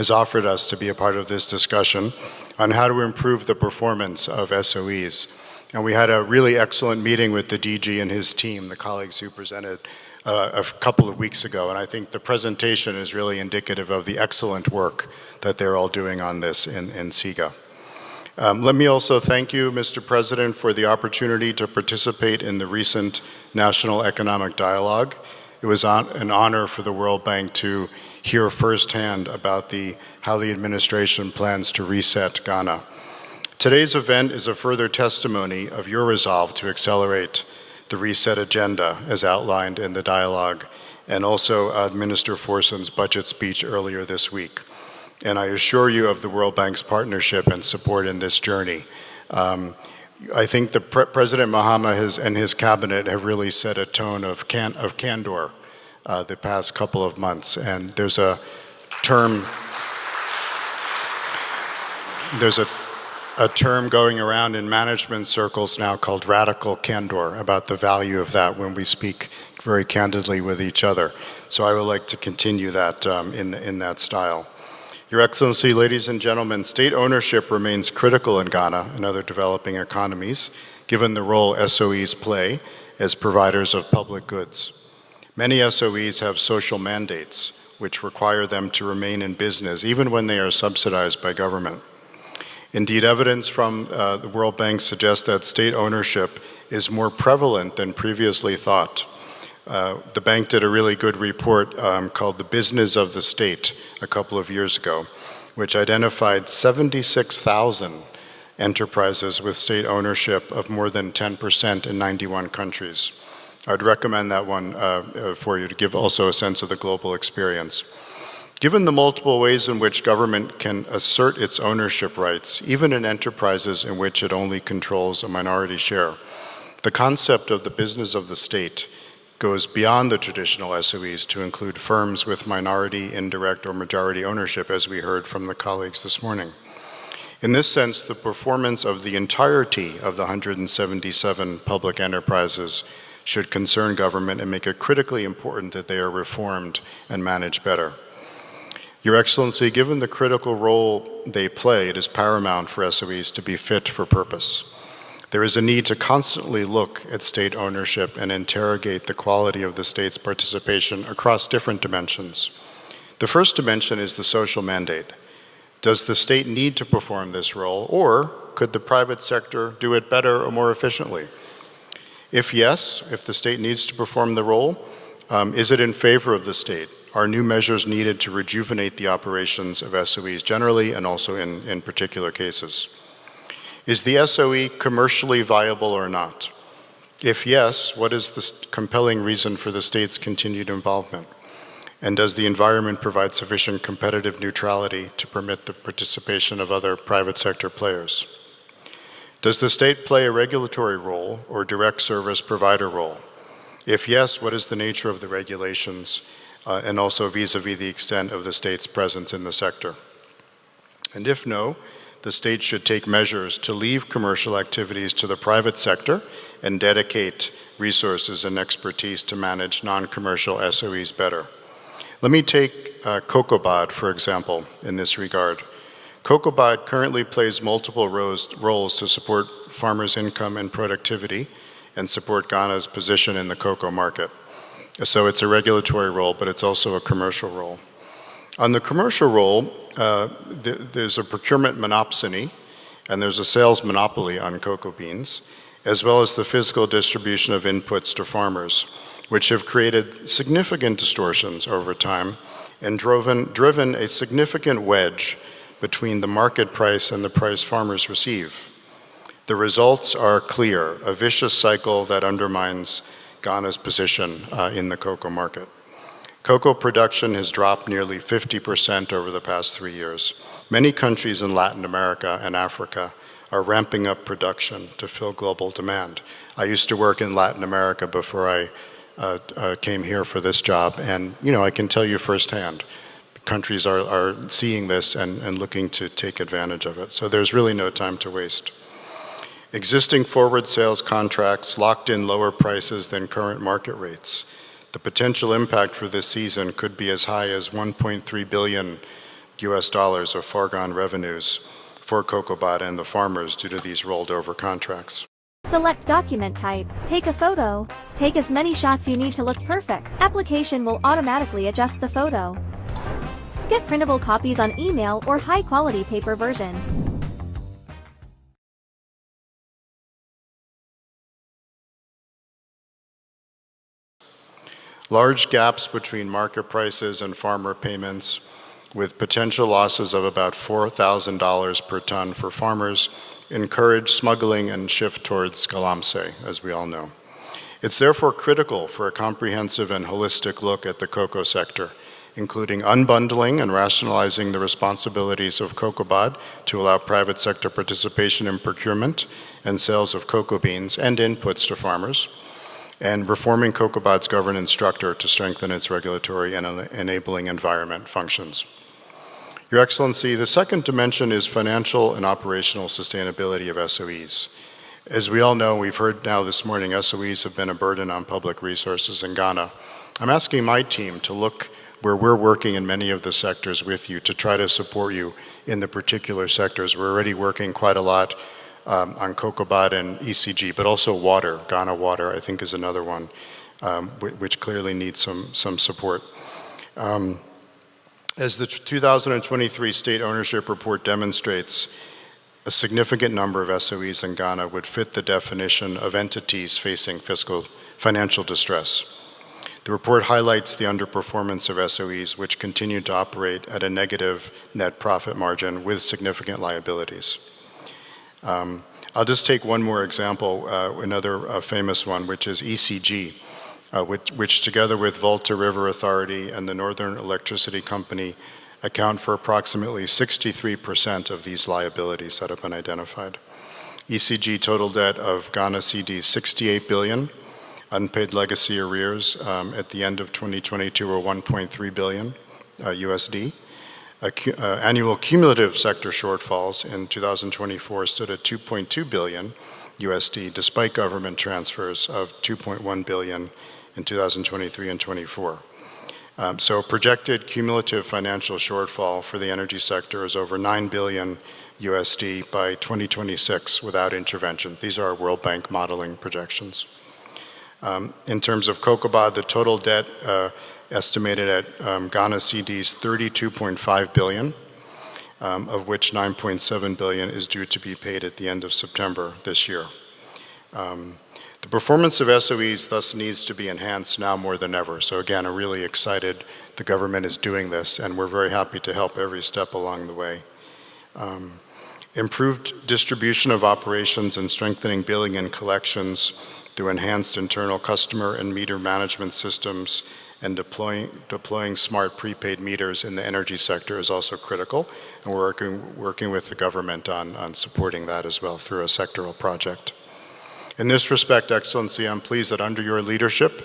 has offered us to be a part of this discussion on how to improve the performance of SOEs. And we had a really excellent meeting with the DG and his team, the colleagues who presented a couple of weeks ago. And I think the presentation is really indicative of the excellent work that they're all doing on this in SIGA. Let me also thank you, Mr. President, for the opportunity to participate in the recent National Economic Dialogue. It was an honor for the World Bank to hear firsthand about how the administration plans to reset Ghana. Today's event is a further testimony of your resolve to accelerate the reset agenda as outlined in the dialogue, and also Minister Forson's budget speech earlier this week. And I assure you of the World Bank's partnership and support in this journey. I think the President Mahama and his cabinet have really set a tone of candor the past couple of months. And there's a term going around in management circles now called radical candor, about the value of that when we speak very candidly with each other. So I would like to continue that in that style. Your Excellency, ladies and gentlemen, state ownership remains critical in Ghana and other developing economies, given the role SOEs play as providers of public goods. Many SOEs have social mandates, which require them to remain in business, even when they are subsidized by government. Indeed, evidence from the World Bank suggests that state ownership is more prevalent than previously thought. The bank did a really good report called The Business of the State a couple of years ago, which identified 76,000 enterprises with state ownership of more than 10% in 91 countries. I'd recommend that one for you to give also a sense of the global experience. Given the multiple ways in which government can assert its ownership rights, even in enterprises in which it only controls a minority share, the concept of the business of the state goes beyond the traditional SOEs to include firms with minority, indirect, or majority ownership, as we heard from the colleagues this morning. In this sense, the performance of the entirety of the 177 public enterprises should concern government and make it critically important that they are reformed and managed better. Your Excellency, given the critical role they play, it is paramount for SOEs to be fit for purpose. There is a need to constantly look at state ownership and interrogate the quality of the state's participation across different dimensions. The first dimension is the social mandate. Does the state need to perform this role, or could the private sector do it better or more efficiently? If yes, if the state needs to perform the role, is it in favor of the state? Are new measures needed to rejuvenate the operations of SOEs generally and also in particular cases? Is the SOE commercially viable or not? If yes, what is the compelling reason for the state's continued involvement? And does the environment provide sufficient competitive neutrality to permit the participation of other private sector players? Does the state play a regulatory role or direct service provider role? If yes, what is the nature of the regulations and also vis-a-vis the extent of the state's presence in the sector? And if no, the state should take measures to leave commercial activities to the private sector and dedicate resources and expertise to manage non-commercial SOEs better. Let me take COCOBOD, for example, in this regard. COCOBOD currently plays multiple roles to support farmers' income and productivity and support Ghana's position in the cocoa market. So it's a regulatory role, but it's also a commercial role. On the commercial role, there's a procurement monopsony and there's a sales monopoly on cocoa beans, as well as the physical distribution of inputs to farmers, which have created significant distortions over time and driven a significant wedge between the market price and the price farmers receive. The results are clear, a vicious cycle that undermines Ghana's position in the cocoa market. Cocoa production has dropped nearly 50% over the past 3 years. Many countries in Latin America and Africa are ramping up production to fill global demand. I used to work in Latin America before I came here for this job, and I can tell you firsthand, countries are seeing this and looking to take advantage of it. So there's really no time to waste. Existing forward sales contracts locked in lower prices than current market rates. The potential impact for this season could be as high as $1.3 billion US dollars of foregone revenues for COCOBOT and the farmers due to these rolled over contracts. Select document type, take a photo, take as many shots you need to look perfect. Application will automatically adjust the photo. Get printable copies on email or high-quality paper version. Large gaps between market prices and farmer payments, with potential losses of about $4,000 per ton for farmers, encourage smuggling and shift towards galamsey, as we all know. It's therefore critical for a comprehensive and holistic look at the cocoa sector, including unbundling and rationalizing the responsibilities of COCOBOD to allow private sector participation in procurement and sales of cocoa beans and inputs to farmers, and reforming COCOBOD's governance structure to strengthen its regulatory and enabling environment functions. Your Excellency, the second dimension is financial and operational sustainability of SOEs. As we all know, we've heard now this morning, SOEs have been a burden on public resources in Ghana. I'm asking my team to look where we're working in many of the sectors with you to try to support you in the particular sectors. We're already working quite a lot on COCOBOD and ECG, but also water. Ghana Water, I think, is another one, which clearly needs some support. As the 2023 State Ownership Report demonstrates, a significant number of SOEs in Ghana would fit the definition of entities facing financial distress. The report highlights the underperformance of SOEs, which continue to operate at a negative net profit margin with significant liabilities. I'll just take one more example, another famous one, which is ECG. Which together with Volta River Authority and the Northern Electricity Company account for approximately 63% of these liabilities that have been identified. ECG total debt of Ghana cedis 68 billion, unpaid legacy arrears at the end of 2022 were 1.3 billion USD. Annual cumulative sector shortfalls in 2024 stood at 2.2 billion USD, despite government transfers of 2.1 billion in 2023 and 24. So projected cumulative financial shortfall for the energy sector is over 9 billion USD by 2026 without intervention. These are our World Bank modeling projections. In terms of COCOBOD, the total debt estimated at Ghana cedis 32.5 billion, of which 9.7 billion is due to be paid at the end of September this year. The performance of SOEs thus needs to be enhanced now more than ever. So again, I'm really excited the government is doing this, and we're very happy to help every step along the way. Improved distribution of operations and strengthening billing and collections through enhanced internal customer and meter management systems and deploying smart prepaid meters in the energy sector is also critical, and we're working with the government on supporting that as well through a sectoral project. In this respect, Excellency, I'm pleased that under your leadership,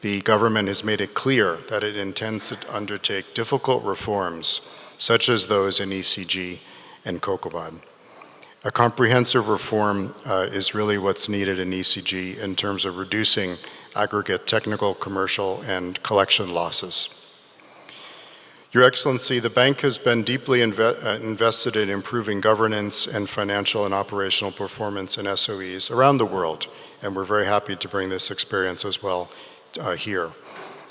the government has made it clear that it intends to undertake difficult reforms, such as those in ECG and COCOBOD. A comprehensive reform is really what's needed in ECG in terms of reducing aggregate technical, commercial, and collection losses. Your Excellency, the bank has been deeply invested in improving governance and financial and operational performance in SOEs around the world, and we're very happy to bring this experience as well here.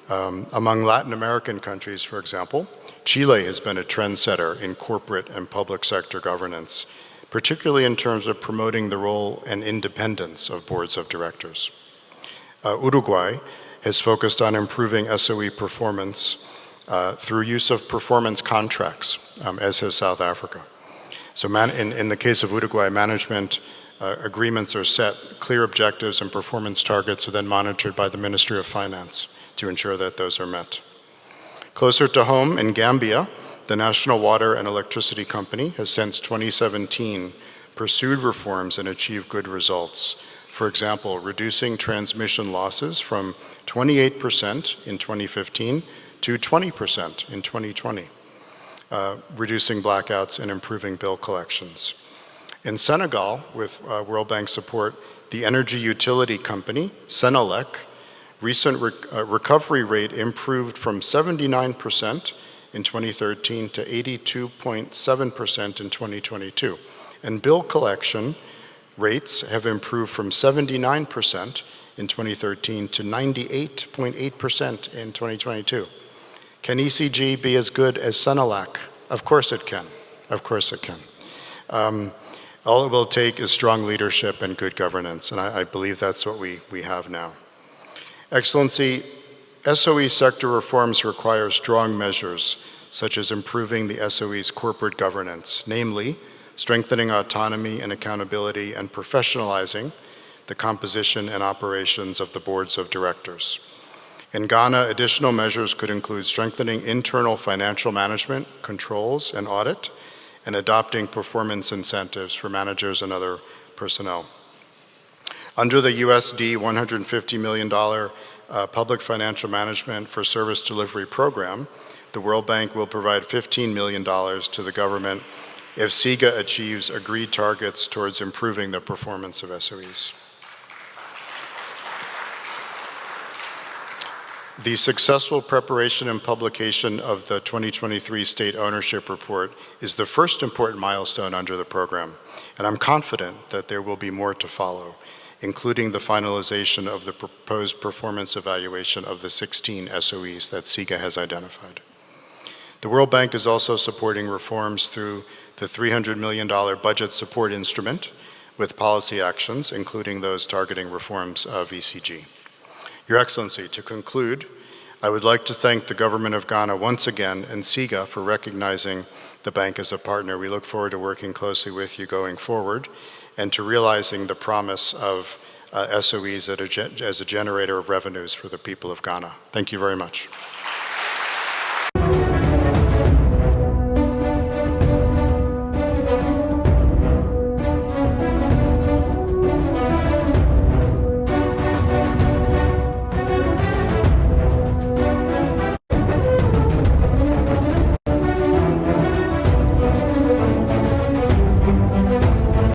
Among Latin American countries, for example, Chile has been a trendsetter in corporate and public sector governance, particularly in terms of promoting the role and independence of boards of directors. Uruguay has focused on improving SOE performance through use of performance contracts, as has South Africa. So in the case of Uruguay, management agreements are set, clear objectives and performance targets are then monitored by the Ministry of Finance to ensure that those are met. Closer to home, in Gambia, the National Water and Electricity Company has since 2017 pursued reforms and achieved good results. For example, reducing transmission losses from 28% in 2015 to 20% in 2020, reducing blackouts and improving bill collections. In Senegal, with World Bank support, the energy utility company, Senelec, recent recovery rate improved from 79% in 2013 to 82.7% in 2022. And bill collection rates have improved from 79% in 2013 to 98.8% in 2022. Can ECG be as good as Senelec? Of course it can. Of course it can. All it will take is strong leadership and good governance, and I believe that's what we have now. Excellency, SOE sector reforms require strong measures, such as improving the SOE's corporate governance, namely, strengthening autonomy and accountability and professionalizing the composition and operations of the boards of directors. In Ghana, additional measures could include strengthening internal financial management, controls, and audit, and adopting performance incentives for managers and other personnel. Under the USD $150 million Public Financial Management for Service Delivery Program, the World Bank will provide $15 million to the government if SIGA achieves agreed targets towards improving the performance of SOEs. The successful preparation and publication of the 2023 State Ownership Report is the first important milestone under the program, and I'm confident that there will be more to follow, including the finalization of the proposed performance evaluation of the 16 SOEs that SIGA has identified. The World Bank is also supporting reforms through the $300 million budget support instrument with policy actions, including those targeting reforms of ECG. Your Excellency, to conclude, I would like to thank the Government of Ghana once again and SIGA for recognizing the bank as a partner. We look forward to working closely with you going forward and to realizing the promise of SOEs as a generator of revenues for the people of Ghana. Thank you very much.